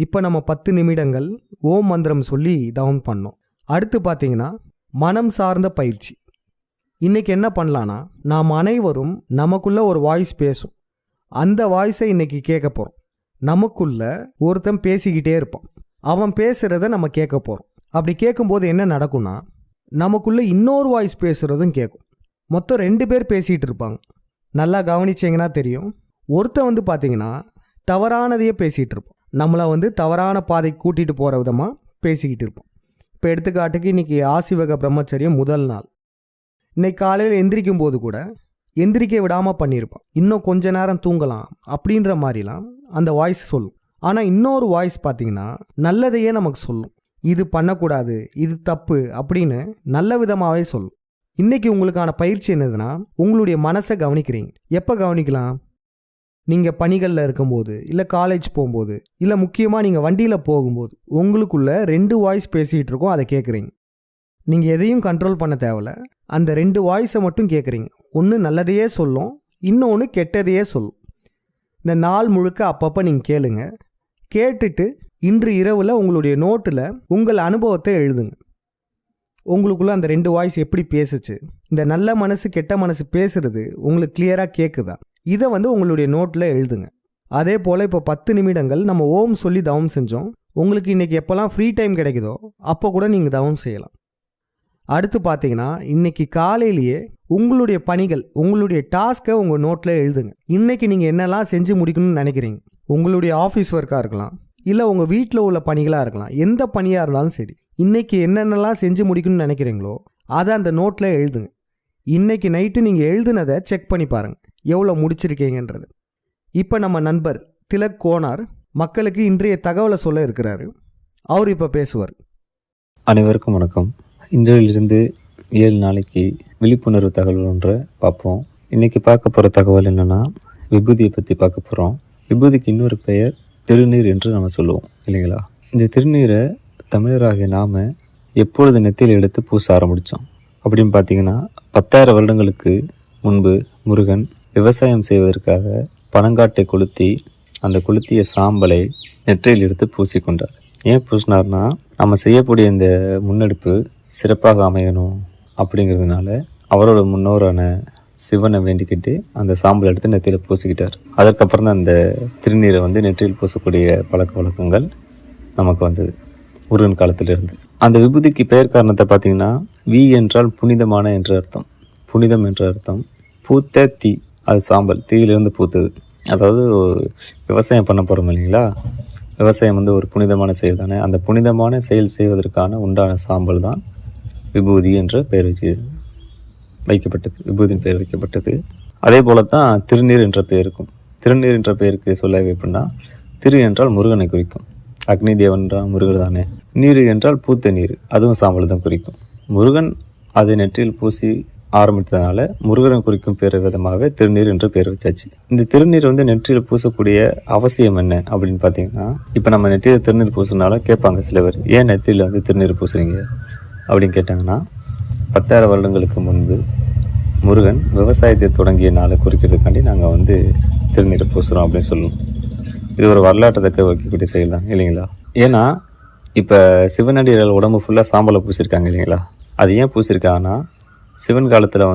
இப்போ நம்ம 10 நிமிடங்கள் ஓம் மந்திரம் சொல்லி தவம் பண்ணோம். அடுத்து பார்த்தீங்கன்னா மனம் சார்ந்த பயிற்சி. இன்றைக்கி என்ன பண்ணலான்னா, நாம் அனைவரும் நமக்குள்ள ஒரு வாய்ஸ் பேசும். அந்த வாய்ஸை இன்றைக்கி கேட்க போகிறோம். நமக்குள்ள ஒருத்தன் பேசிக்கிட்டே இருப்பான். அவன் பேசுகிறத நம்ம கேட்க போகிறோம். அப்படி கேட்கும்போது என்ன நடக்கும்னா, நமக்குள்ள இன்னொரு வாய்ஸ் பேசுகிறதும் கேட்கும். மொத்தம் 2 பேர் பேசிகிட்டு இருப்பாங்க. நல்லா கவனிச்சிங்கன்னா தெரியும். ஒருத்தன் பார்த்தீங்கன்னா தவறானதையே பேசிகிட்டு இருப்பான். நம்மளை தவறான பாதைக்கு கூட்டிகிட்டு போகிற விதமாக பேசிக்கிட்டு இருப்போம். இப்போ எடுத்துக்காட்டுக்கு இன்றைக்கி ஆசிவக பிரம்மச்சரியம் முதல் நாள். இன்னைக்கு காலையில் எந்திரிக்கும் போது கூட எந்திரிக்க விடாமல் பண்ணியிருப்பான். இன்னும் கொஞ்ச நேரம் தூங்கலாம் அப்படின்ற மாதிரிலாம் அந்த வாய்ஸ் சொல்லும். ஆனால் இன்னொரு வாய்ஸ் பார்த்திங்கன்னா நல்லதையே நமக்கு சொல்லும். இது பண்ணக்கூடாது, இது தப்பு அப்படின்னு நல்ல விதமாகவே சொல்லும். இன்றைக்கி உங்களுக்கான பயிற்சி என்னதுன்னா, உங்களுடைய மனசை கவனிக்கிறீங்க. எப்போ கவனிக்கலாம்? நீங்கள் பணிகளில் இருக்கும்போது, இல்லை காலேஜ் போகும்போது, இல்லை முக்கியமாக நீங்கள் வண்டியில் போகும்போது உங்களுக்குள்ள 2 வாய்ஸ் பேசிகிட்டு இருக்கோம். அதை கேட்குறீங்க. நீங்கள் எதையும் கண்ட்ரோல் பண்ண தேவையில்ல. அந்த 2 வாய்ஸை மட்டும் கேட்குறீங்க. ஒன்று நல்லதையே சொல்லும், இன்னொன்று கெட்டதையே சொல்லும். இந்த நாள் முழுக்க அப்பப்போ நீங்கள் கேளுங்க. கேட்டுட்டு இன்று இரவில் உங்களுடைய நோட்டில் உங்கள் அனுபவத்தை எழுதுங்க. உங்களுக்குள்ளே அந்த 2 வாய்ஸ் எப்படி பேசுச்சு, இந்த நல்ல மனசு கெட்ட மனசு பேசுகிறது உங்களுக்கு கிளியராக கேட்குதா, இதை உங்களுடைய நோட்டில் எழுதுங்க. அதே போல் இப்போ 10 நிமிடங்கள் நம்ம ஓம் சொல்லி தவம் செஞ்சோம். உங்களுக்கு இன்றைக்கி எப்போல்லாம் ஃப்ரீ டைம் கிடைக்குதோ அப்போ கூட நீங்கள் தவம் செய்யலாம். அடுத்து பார்த்தீங்கன்னா இன்றைக்கி காலையிலேயே உங்களுடைய பணிகள், உங்களுடைய டாஸ்க்கை உங்கள் நோட்டில் எழுதுங்க. இன்றைக்கி நீங்கள் என்னெல்லாம் செஞ்சு முடிக்கணும்னு நினைக்கிறீங்க? உங்களுடைய ஆஃபீஸ் ஒர்க்காக இருக்கலாம், இல்லை உங்கள் வீட்டில் உள்ள பணிகளாக இருக்கலாம். எந்த பணியாக இருந்தாலும் சரி, இன்றைக்கி என்னென்னலாம் செஞ்சு முடிக்கணும்னு நினைக்கிறீங்களோ அதை அந்த நோட்டில் எழுதுங்க. இன்றைக்கி நைட்டு நீங்கள் எழுதுனதை செக் பண்ணி பாருங்கள், எவ்வளோ முடிச்சிருக்கீங்கன்றது. இப்போ நம்ம நண்பர் திலக் கோனார் மக்களுக்கு இன்றைய தகவலை சொல்ல இருக்கிறாரு. அவர் இப்போ பேசுவார். அனைவருக்கும் வணக்கம். இன்றையிலிருந்து 7 நாளைக்கு விழிப்புணர்வு தகவல் ஒன்றை பார்ப்போம். இன்றைக்கி பார்க்க போகிற தகவல் என்னென்னா, விபூதியை பற்றி பார்க்க போகிறோம். விபூதிக்கு இன்னொரு பெயர் திருநீர் என்று நம்ம சொல்லுவோம் இல்லைங்களா? இந்த திருநீரை தமிழராகிய நாம் எப்பொழுது நெத்தியில் எடுத்து பூச ஆரம்பித்தோம் அப்படின்னு பார்த்தீங்கன்னா, 10,000 வருடங்களுக்கு முன்பு முருகன் விவசாயம் செய்வதற்காக பனங்காட்டை கொளுத்தி அந்த கொளுத்திய சாம்பலை நெற்றியில் எடுத்து பூசிக்கொண்டார். ஏன் பூசினார்னா, நம்ம செய்யக்கூடிய இந்த முன்னெடுப்பு சிறப்பாக அமையணும் அப்படிங்கிறதுனால அவரோட முன்னோரான சிவனை வேண்டிக்கிட்டு அந்த சாம்பலை எடுத்து நெற்றியில் பூசிக்கிட்டார். அதற்கப்புறம் தான் அந்த திருநீரை நெற்றியில் பூசக்கூடிய பழக்க வழக்கங்கள் நமக்கு வந்தது முருகன் காலத்திலிருந்து. அந்த விபூதிக்கு பெயர் காரணத்தை பார்த்தீங்கன்னா, வி என்றால் புனிதமான என்று அர்த்தம், புனிதம் என்ற அர்த்தம். பூத்த தீ, அது சாம்பல், தீயிலிருந்து பூத்தது. அதாவது விவசாயம் பண்ண போகிறோம் இல்லைங்களா? விவசாயம் ஒரு புனிதமான செயல் தானே. அந்த புனிதமான செயல் செய்வதற்கான உண்டான சாம்பல் தான் விபூதி என்ற பெயர் வைக்கப்பட்டது, விபூதியின் பெயர் வைக்கப்பட்டது. அதே போல தான் திருநீர் என்ற பெயருக்கும். திருநீர் என்ற பெயருக்கு சொல்லவே எப்படின்னா, திரு என்றால் முருகனை குறிக்கும், அக்னி தேவன் என்றால் முருகர் தானே. நீர் என்றால் பூத்த நீர், அதுவும் சாம்பல் தான் குறிக்கும். முருகன் அதை நெற்றியில் பூசி ஆரம்பித்ததுனால முருகனை குறிக்கும் பேர் விதமாகவே திருநீர் என்று பேர் வச்சாச்சு. இந்த திருநீர் நெற்றியில் பூசக்கூடிய அவசியம் என்ன அப்படின்னு பார்த்தீங்கன்னா, இப்போ நம்ம நெற்றியில் திருநீர் பூசினால கேட்பாங்க சில பேர், ஏன் நெற்றியில் திருநீர் பூசுறீங்க அப்படின்னு கேட்டாங்கன்னா, 10,000 வருடங்களுக்கு முன்பு முருகன் விவசாயத்தை தொடங்கிய நாளை குறிக்கிறதுக்காண்டி நாங்கள் திருநீரை பூசுகிறோம் அப்படின்னு சொல்லுவோம். இது ஒரு வரலாற்று தக்க வைக்கக்கூடிய செயல் தான் இல்லைங்களா? ஏன்னா இப்போ சிவனடியார்கள் உடம்பு ஃபுல்லாக சாம்பலை பூசியிருக்காங்க இல்லைங்களா? அது ஏன் பூசியிருக்காங்கன்னா, சிவன் காலத்தில்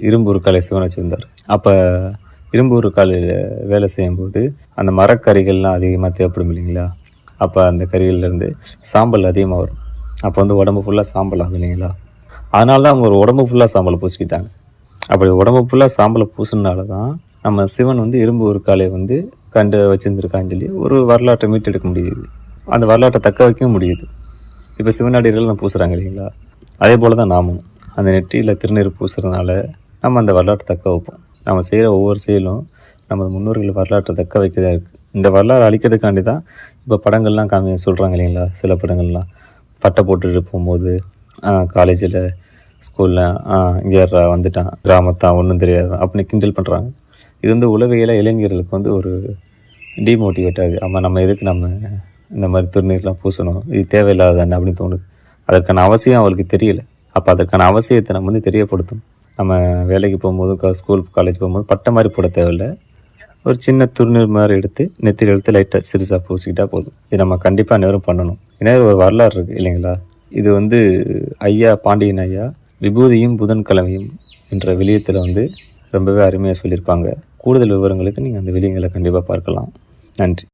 இரும்பு உருக்காலை சிவன் வச்சுருந்தார். அப்போ இரும்பு உருக்காலையில் வேலை செய்யும்போது அந்த மரக்கறிகள்லாம் அதிகமாக தேவைப்படும் இல்லைங்களா? அப்போ அந்த கறிகள்லேருந்து சாம்பல் அதிகமாக வரும். அப்போ உடம்பு ஃபுல்லாக சாம்பல் ஆகும் இல்லைங்களா? அதனால தான் அவங்க ஒரு உடம்பு ஃபுல்லாக சாம்பலை பூசிக்கிட்டாங்க. அப்படி உடம்பு ஃபுல்லாக சாம்பலை பூசினால தான் நம்ம சிவன் இரும்பு உருக்காலை கண்டு வச்சுருந்துருக்கான்னு சொல்லி ஒரு வரலாற்றை மீட்டெடுக்க முடியுது, அந்த வரலாற்றை தக்க வைக்கவும் முடியுது. இப்போ சிவனடியார்கள் தான் பூசுகிறாங்க இல்லைங்களா? அதே போல் தான் நாமும் அந்த நெற்றியில் திருநீர் பூசுறதுனால நம்ம அந்த வரலாற்றை தக்க வைப்போம். நம்ம செய்கிற ஒவ்வொரு செயலும் நம்ம முன்னோர்கள் வரலாற்றை தக்க வைக்கதான் இருக்குது. இந்த வரலாறு அழிக்கிறதுக்காண்டி தான் இப்போ படங்கள்லாம் சொல்கிறாங்க இல்லைங்களா? சில படங்கள்லாம் பட்டை போட்டுட்டு போகும்போது காலேஜில் ஸ்கூலில் இங்கே வந்துட்டான், கிராமத்தான், ஒன்றும் தெரியாது அப்படின்னு கிண்டல் பண்ணுறாங்க. இது உளவியல இளைஞர்களுக்கு ஒரு டிமோட்டிவேட் ஆகுது. ஆமாம், நம்ம எதுக்கு நம்ம இந்த மாதிரி திருநீர்லாம் பூசணும், இது தேவையில்லாதானே அப்படின்னு தோணுது. அதற்கான அவசியம் அவளுக்கு தெரியல. அப்போ அதற்கான அவசியத்தை நம்ம தெரியப்படுத்தணும். நம்ம வேலைக்கு போகும்போது, ஸ்கூல் காலேஜ் போகும்போது பட்டை மாதிரி போட தேவையில்லை. ஒரு சின்ன துருநீர் மாதிரி எடுத்து நெத்தியில் எடுத்து லைட்டாக சிறுசாக பூசிக்கிட்டா போதும். இது நம்ம கண்டிப்பாக அனைவரும் பண்ணணும். ஏன்னா ஒரு வரலாறு இருக்குது இல்லைங்களா? இது வந்து ஐயா பாண்டியன் ஐயா விபூதியும் புதன்கிழமையும் என்ற வெளியத்தில் வந்து ரொம்பவே அருமையாக சொல்லியிருப்பாங்க. கூடுதல் விவரங்களுக்கு நீங்கள் அந்த வெளியங்களை கண்டிப்பாக பார்க்கலாம். நன்றி.